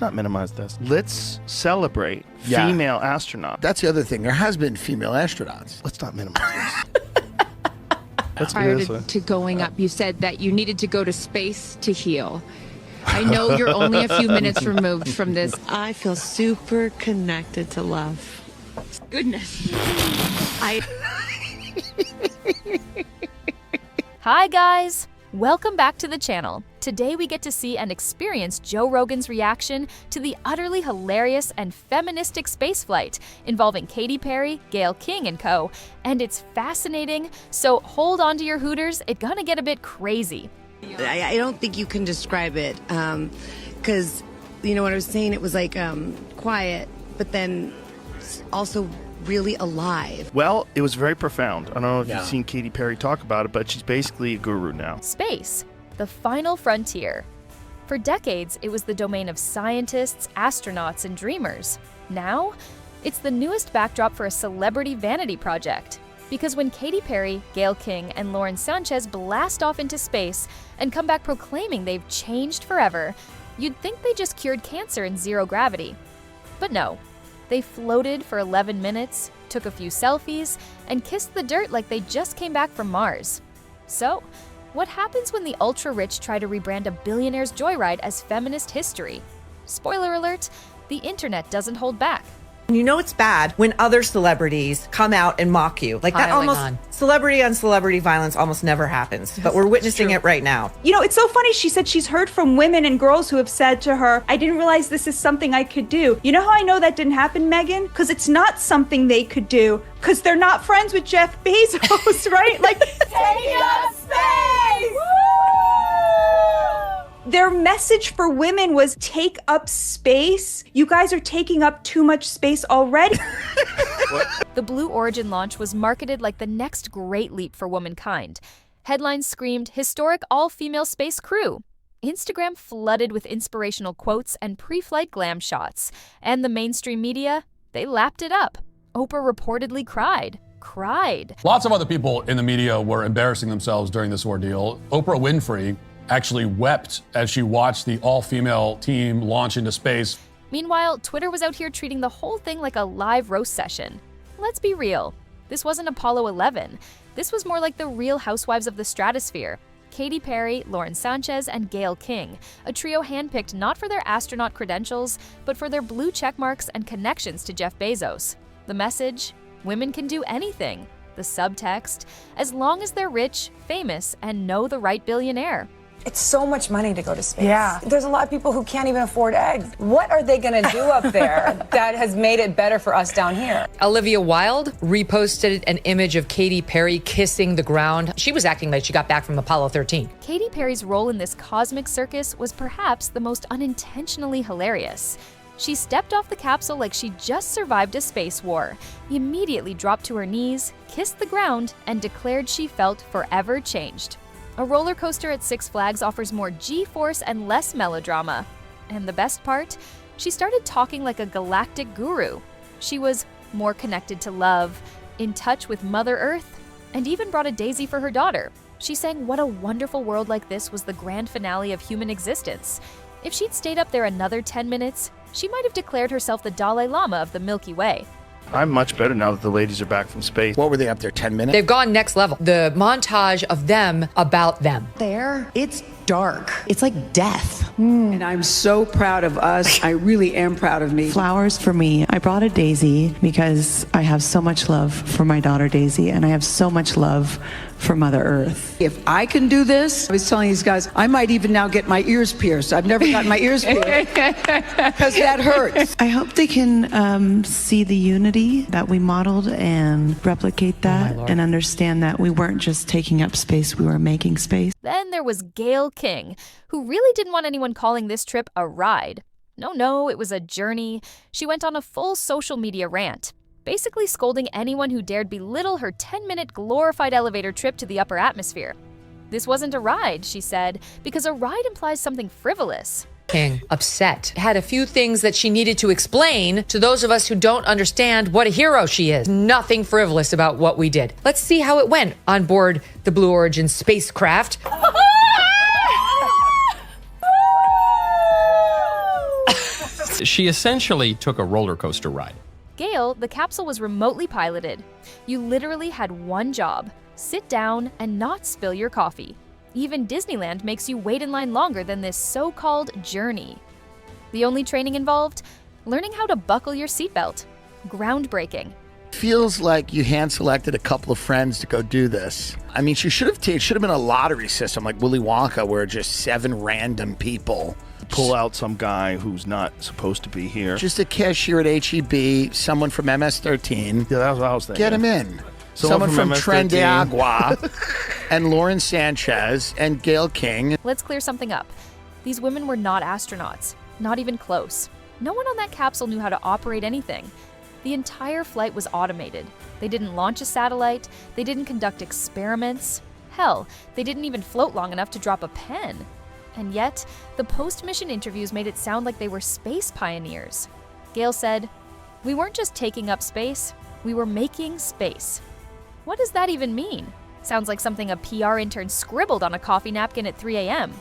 Not minimize this. Let's celebrate female astronauts. That's the other thing. There has been female astronauts. Let's not minimize this. Let's do Prior this. to going up, you said that you needed to go to space to heal. I know you're only a few minutes removed from this. I feel super connected to love. Goodness. Hi guys! Welcome back to the channel. Today we get to see and experience Joe Rogan's reaction to the utterly hilarious and feministic spaceflight involving Katy Perry, Gail King and co. And it's fascinating, so hold on to your hooters, it's gonna get a bit crazy. I don't think you can describe it because, you know what I was saying, it was like quiet, but then also really alive. Well, it was very profound. I don't know if you've seen Katy Perry talk about it, but she's basically a guru now. Space, the final frontier. For decades, it was the domain of scientists, astronauts, and dreamers. Now, it's the newest backdrop for a celebrity vanity project. Because when Katy Perry, Gail King, and Lauren Sánchez blast off into space and come back proclaiming they've changed forever, you'd think they just cured cancer in zero gravity. But no. They floated for 11 minutes, took a few selfies, and kissed the dirt like they just came back from Mars. So, what happens when the ultra-rich try to rebrand a billionaire's joyride as feminist history? Spoiler alert, the internet doesn't hold back. You know it's bad when other celebrities come out and mock you. Like that celebrity on celebrity violence almost never happens, but we're witnessing it right now. You know, it's so funny. She said she's heard from women and girls who have said to her, I didn't realize this is something I could do. You know how I know that didn't happen, Megan? Because it's not something they could do because they're not friends with Jeff Bezos, right? Like, taking up space! Their message for women was take up space. You guys are taking up too much space already. The Blue Origin launch was marketed like the next great leap for womankind. Headlines screamed, historic all-female space crew. Instagram flooded with inspirational quotes and pre-flight glam shots. And the mainstream media, they lapped it up. Oprah reportedly cried. Lots of other people in the media were embarrassing themselves during this ordeal. Oprah Winfrey actually wept as she watched the all-female team launch into space. Meanwhile, Twitter was out here treating the whole thing like a live roast session. Let's be real. This wasn't Apollo 11. This was more like the Real Housewives of the Stratosphere. Katy Perry, Lauren Sánchez, and Gail King, a trio handpicked not for their astronaut credentials, but for their blue checkmarks and connections to Jeff Bezos. The message? Women can do anything. The subtext? As long as they're rich, famous, and know the right billionaire. It's so much money to go to space. Yeah. There's a lot of people who can't even afford eggs. What are they going to do up there that has made it better for us down here? Olivia Wilde reposted an image of Katy Perry kissing the ground. She was acting like she got back from Apollo 13. Katy Perry's role in this cosmic circus was perhaps the most unintentionally hilarious. She stepped off the capsule like she just survived a space war, immediately dropped to her knees, kissed the ground, and declared she felt forever changed. A roller coaster at Six Flags offers more G-force and less melodrama. And the best part? She started talking like a galactic guru. She was more connected to love, in touch with Mother Earth, and even brought a daisy for her daughter. She sang what a wonderful world like this was the grand finale of human existence. If she'd stayed up there another 10 minutes, she might have declared herself the Dalai Lama of the Milky Way. I'm much better now that the ladies are back from space. What were they up there, 10 minutes? They've gone next level. The montage of them about them. There, it's dark. It's like death. And I'm so proud of us. I really am proud of me. Flowers for me. I brought a daisy because I have so much love for my daughter Daisy, and I have so much love for Mother Earth. If I can do this, I was telling these guys, I might even now get my ears pierced. I've never gotten my ears pierced because that hurts. I hope they can see the unity that we modeled and replicate that and understand that we weren't just taking up space, we were making space. Then there was Gail King, who really didn't want anyone calling this trip a ride. No, it was a journey. She went on a full social media rant, basically scolding anyone who dared belittle her 10-minute glorified elevator trip to the upper atmosphere. This wasn't a ride, she said, because a ride implies something frivolous. King, upset, had a few things that she needed to explain to those of us who don't understand what a hero she is. Nothing frivolous about what we did. Let's see how it went on board the Blue Origin spacecraft. She essentially took a roller coaster ride. Gail, the capsule was remotely piloted. You literally had one job: sit down and not spill your coffee. Even Disneyland makes you wait in line longer than this so-called journey. The only training involved? Learning how to buckle your seatbelt. Groundbreaking. Feels like you hand-selected a couple of friends to go do this. I mean, it should have been a lottery system like Willy Wonka, where just 7 random people pull out some guy who's not supposed to be here. Just a cashier at HEB, someone from MS-13. Yeah, that's what I was thinking. Get him in. Someone from Tren de Agua and Lauren Sánchez and Gail King. Let's clear something up. These women were not astronauts, not even close. No one on that capsule knew how to operate anything. The entire flight was automated. They didn't launch a satellite, they didn't conduct experiments. Hell, they didn't even float long enough to drop a pen. And yet, the post-mission interviews made it sound like they were space pioneers. Gail said, "We weren't just taking up space, we were making space." What does that even mean? Sounds like something a PR intern scribbled on a coffee napkin at 3 a.m.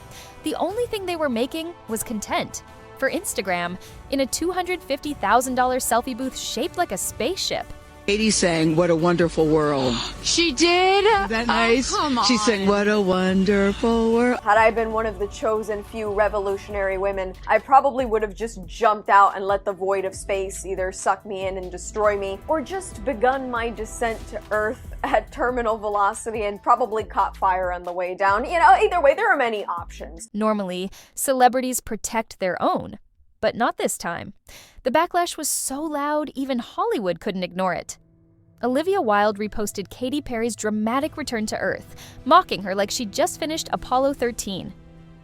The only thing they were making was content. For Instagram, in a $250,000 selfie booth shaped like a spaceship. Katy sang "What a Wonderful World." She did? Isn't that nice? Come on. She sang "What a Wonderful World." Had I been one of the chosen few revolutionary women, I probably would have just jumped out and let the void of space either suck me in and destroy me, or just begun my descent to Earth at terminal velocity and probably caught fire on the way down. You know, either way, there are many options. Normally, celebrities protect their own. But not this time. The backlash was so loud, even Hollywood couldn't ignore it. Olivia Wilde reposted Katy Perry's dramatic return to Earth, mocking her like she'd just finished Apollo 13.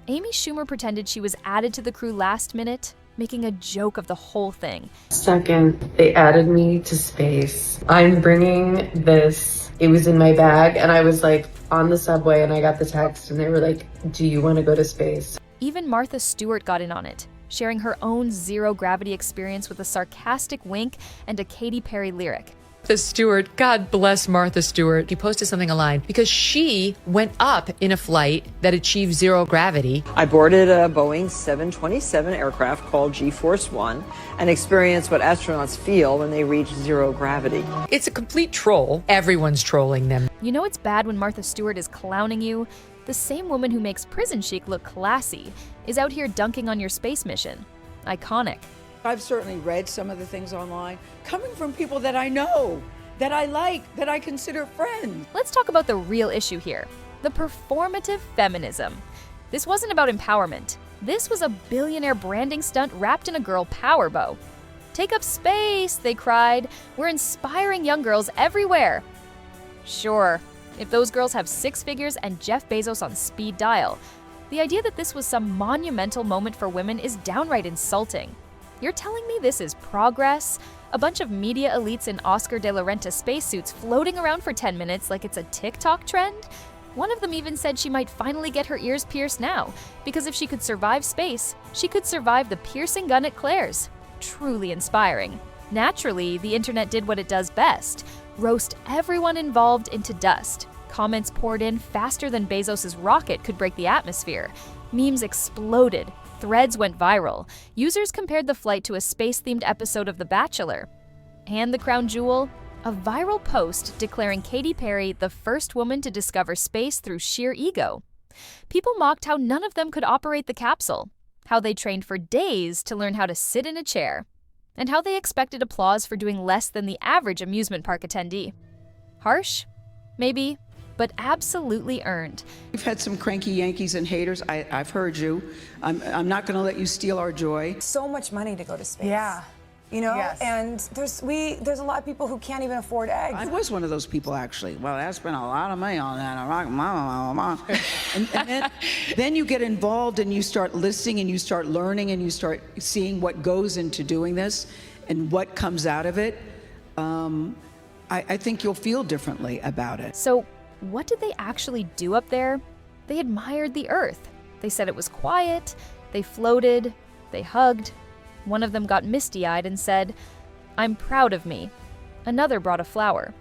Amy Schumer pretended she was added to the crew last minute, making a joke of the whole thing. Second, they added me to space. I'm bringing this. It was in my bag, and I was like on the subway, and I got the text, and they were like, "Do you want to go to space?" Even Martha Stewart got in on it, sharing her own zero-gravity experience with a sarcastic wink and a Katy Perry lyric. Martha Stewart, God bless Martha Stewart. She posted something online because she went up in a flight that achieved zero gravity. I boarded a Boeing 727 aircraft called G-Force One and experienced what astronauts feel when they reach zero gravity. It's a complete troll. Everyone's trolling them. You know it's bad when Martha Stewart is clowning you? The same woman who makes prison chic look classy is out here dunking on your space mission. Iconic. I've certainly read some of the things online coming from people that I know, that I like, that I consider friends. Let's talk about the real issue here, the performative feminism. This wasn't about empowerment. This was a billionaire branding stunt wrapped in a girl power bow. "Take up space," they cried. "We're inspiring young girls everywhere." Sure, if those girls have 6 figures and Jeff Bezos on speed dial. The idea that this was some monumental moment for women is downright insulting. You're telling me this is progress? A bunch of media elites in Oscar de la Renta spacesuits floating around for 10 minutes like it's a TikTok trend? One of them even said she might finally get her ears pierced now, because if she could survive space, she could survive the piercing gun at Claire's. Truly inspiring. Naturally, the internet did what it does best: roast everyone involved into dust. Comments poured in faster than Bezos' rocket could break the atmosphere. Memes exploded. Threads went viral. Users compared the flight to a space-themed episode of The Bachelor. And the crown jewel? A viral post declaring Katy Perry the first woman to discover space through sheer ego. People mocked how none of them could operate the capsule, how they trained for days to learn how to sit in a chair, and how they expected applause for doing less than the average amusement park attendee. Harsh? Maybe, but absolutely earned. We've had some cranky Yankees and haters. I've heard you. I'm not going to let you steal our joy. So much money to go to space. Yeah. You know, Yes. and there's a lot of people who can't even afford eggs. I was one of those people, actually. Well, I spent a lot of money on that. And then you get involved and you start listening and you start learning and you start seeing what goes into doing this and what comes out of it. I think you'll feel differently about it. So, what did they actually do up there? They admired the Earth. They said it was quiet, they floated, they hugged. One of them got misty-eyed and said, "I'm proud of me." Another brought a flower.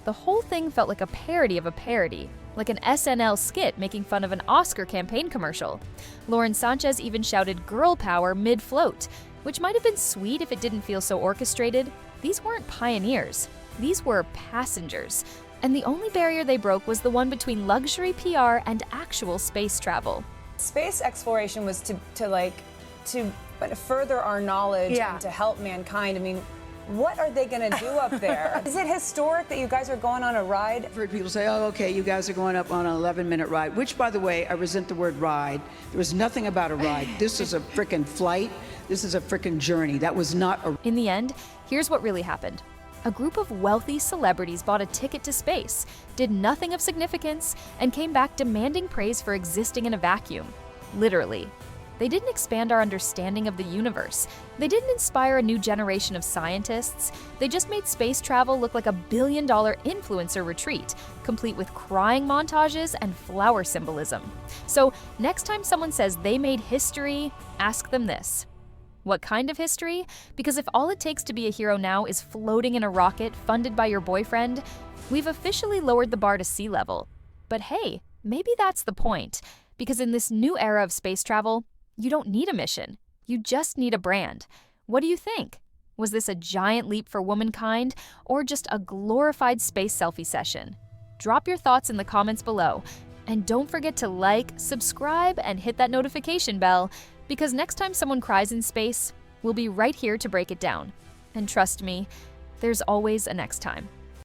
The whole thing felt like a parody of a parody, like an SNL skit making fun of an Oscar campaign commercial. Lauren Sánchez even shouted "girl power" mid-float, Which might have been sweet if it didn't feel so orchestrated, these weren't pioneers. These were passengers. And the only barrier they broke was the one between luxury PR and actual space travel. Space exploration was to further our knowledge and to help mankind. I mean, what are they going to do up there? Is it historic that you guys are going on a ride? I've heard people say, oh, okay, you guys are going up on an 11-minute ride, which, by the way, I resent the word ride. There was nothing about a ride. This is a frickin' flight. This is a frickin' journey. That was not a... In the end, here's what really happened. A group of wealthy celebrities bought a ticket to space, did nothing of significance, and came back demanding praise for existing in a vacuum. Literally. They didn't expand our understanding of the universe. They didn't inspire a new generation of scientists. They just made space travel look like a billion-dollar influencer retreat, complete with crying montages and flower symbolism. So next time someone says they made history, ask them this. What kind of history? Because if all it takes to be a hero now is floating in a rocket funded by your boyfriend, we've officially lowered the bar to sea level. But hey, maybe that's the point. Because in this new era of space travel, you don't need a mission. You just need a brand. What do you think? Was this a giant leap for womankind or just a glorified space selfie session? Drop your thoughts in the comments below. And don't forget to like, subscribe, and hit that notification bell, because next time someone cries in space, we'll be right here to break it down. And trust me, there's always a next time.